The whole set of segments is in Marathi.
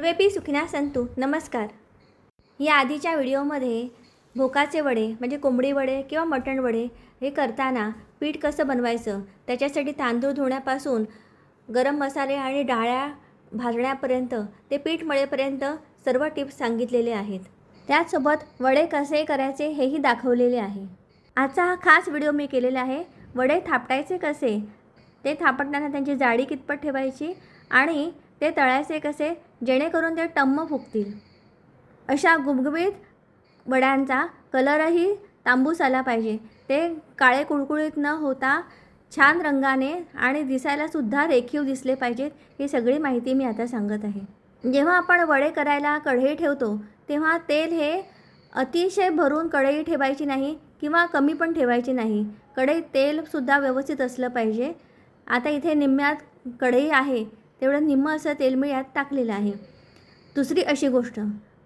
सर्वेपी सुखिना संतु. नमस्कार. या आधीच्या व्हिडिओमध्ये भोकाचे वडे म्हणजे कोंबडी वडे किंवा मटण वडे हे करताना पीठ कसं बनवायचं, त्याच्यासाठी तांदूळ धुण्यापासून गरम मसाले आणि डाळ्या भाजण्यापर्यंत ते पीठ मळेपर्यंत सर्व टिप्स सांगितलेले आहेत. त्याचसोबत वडे कसे करायचे हेही दाखवलेले आहे. आजचा हा खास व्हिडिओ मी केलेला आहे. वडे थापटायचे कसे, ते थापटताना त्यांची जाडी कितपत ठेवायची आणि ते तळायचे कसे जेणेकरून ते टम्म फुगतील. अशा गुबगुबीत वड्यांचा कलरही तांबूस आला पाहिजे. ते काळे कुळकुळीत न होता छान रंगाने आणि दिसायलासुद्धा रेखीव दिसले पाहिजेत. ही सगळी माहिती मी आता सांगत आहे. जेव्हा आपण वडे करायला कढई ठेवतो तेव्हा तेल हे अतिशय भरून कढई ठेवायची नाही किंवा कमी पण ठेवायची नाही. कढईत तेलसुद्धा व्यवस्थित असलं पाहिजे. आता इथे निम्म्यात कढई आहे तेवढं निम्मं असं तेल मी यात टाकलेलं आहे. दुसरी अशी गोष्ट,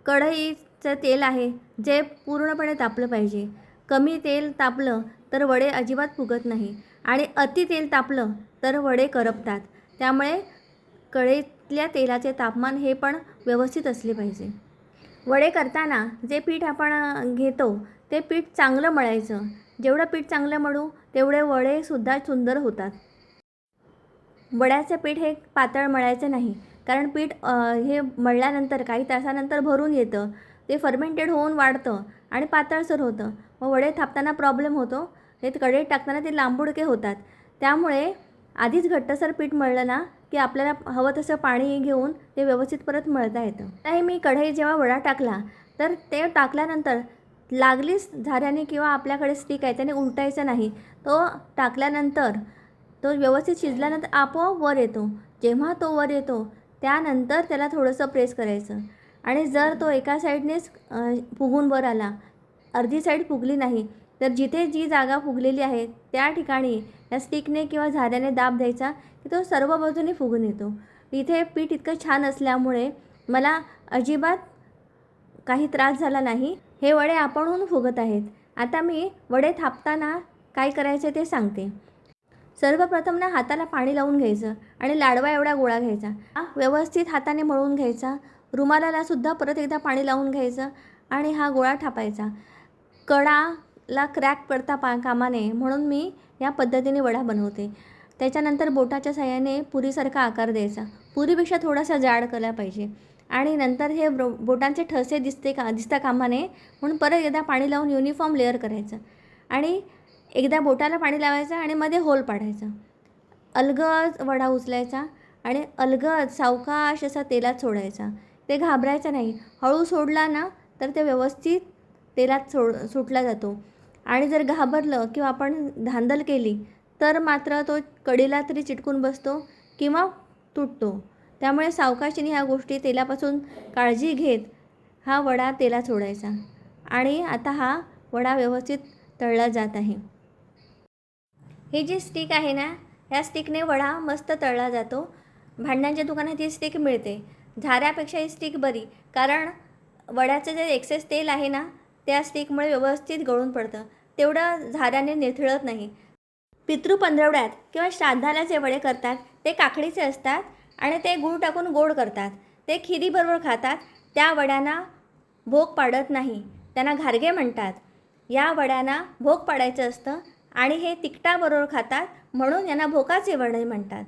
कढईचं तेल आहे जे पूर्णपणे तापलं पाहिजे. कमी तेल तापलं तर वडे अजिबात फुगत नाही आणि अति तेल तापलं तर वडे करपतात. त्यामुळे कढईतल्या तेलाचे तापमान हे पण व्यवस्थित असले पाहिजे. वडे करताना जे पीठ आपण घेतो ते पीठ चांगलं मळायचं. जेवढं पीठ चांगलं मळू तेवढे वडेसुद्धा सुंदर होतात. वड्याचं पीठ हे पातळ मळायचं नाही, कारण पीठ हे मळल्यानंतर काही तासानंतर भरून येतं, ते फर्मेंटेड होऊन वाढतं आणि पातळसर होतं. मग वडे थापताना प्रॉब्लेम होतो. हे कढईत टाकताना ते लांबुडके होतात. त्यामुळे आधीच घट्टसर पीठ मळलं ना की आपल्याला हवं तसं पाणी घेऊन ते व्यवस्थित परत मळता येतं. त्याही मी कढईत जेव्हा वडा टाकला तर ते टाकल्यानंतर लागलीच झाऱ्याने किंवा आपल्याकडे स्टिक आहे त्याने उलटायचं नाही. तो टाकल्यानंतर तो व्यवस्थित शिजल्यानंतर आपोआप वर येतो. जेव्हा तो वर येतो त्यानंतर त्याला थोडंसं प्रेस करायचं आणि जर तो एका साईडनेच फुगून वर आला, अर्धी साईड फुगली नाही, तर जिथे जी जागा फुगलेली आहे त्या ठिकाणी या स्टिकने किंवा झाऱ्याने दाब द्यायचा की तो सर्व बाजूने फुगून येतो. इथे पीठ इतकं छान असल्यामुळे मला अजिबात काही त्रास झाला नाही. हे वडे आपणहून फुगत आहेत. आता मी वडे थापताना काय करायचं ते सांगते. सर्वप्रथम ना हाताला पाणी लावून घ्यायचं आणि लाडवा एवढा गोळा घ्यायचा. व्यवस्थित हाताने मळून घ्यायचा. रुमालालासुद्धा परत एकदा पाणी लावून घ्यायचं आणि हा गोळा थापायचा. कडाला क्रॅक पडता कामा नये म्हणून मी या पद्धतीने वडा बनवते. त्याच्यानंतर बोटाच्या साहाय्याने पुरीसारखा आकार द्यायचा. पुरीपेक्षा थोडासा जाड केला पाहिजे आणि नंतर हे बोटांचे ठसे दिसता कामा नये म्हणून परत एकदा पाणी लावून युनिफॉर्म लेअर करायचं आणि एकदा बोटाला पाणी लावायचं आणि मध्ये होल पाडायचा. अलगद वडा उचलायचा आणि अलगद सावकाश असा तेलात सोडायचा. ते घाबरायचं नाही. हळू सोडला ना तर ते व्यवस्थित तेलात सुटला जातो आणि जर घाबरलं किंवा आपण धांदल केली तर मात्र तो कढईला तरी चिटकून बसतो किंवा तुटतो. त्यामुळे सावकाशीने ह्या गोष्टी तेलापासून काळजी घेत हा वडा तेलात सोडायचा आणि आता हा वडा व्यवस्थित तळला जात आहे. ही जी स्टिक आहे ना, ह्या स्टिकने वडा मस्त तळला जातो. भांड्यांच्या दुकानात ही स्टिक मिळते. झाऱ्यापेक्षा ही स्टिक बरी, कारण वड्याचं जे एक्सेस तेल आहे ना त्या स्टिकमुळे व्यवस्थित गळून पडतं. तेवढं झाऱ्याने निथळत नाही. पितृपंधरवड्यात किंवा श्राद्धाला जे वडे करतात ते काकडीचे असतात आणि ते गूळ टाकून गोड करतात. ते खिरीबरोबर खातात. त्या वड्यांना भोग पाडत नाही, त्यांना घारगे म्हणतात. या वड्यांना भोग पाडायचं असतं आणि हे तिखटाबरोबर खातात म्हणून यांना भोकाचे वडे म्हणतात.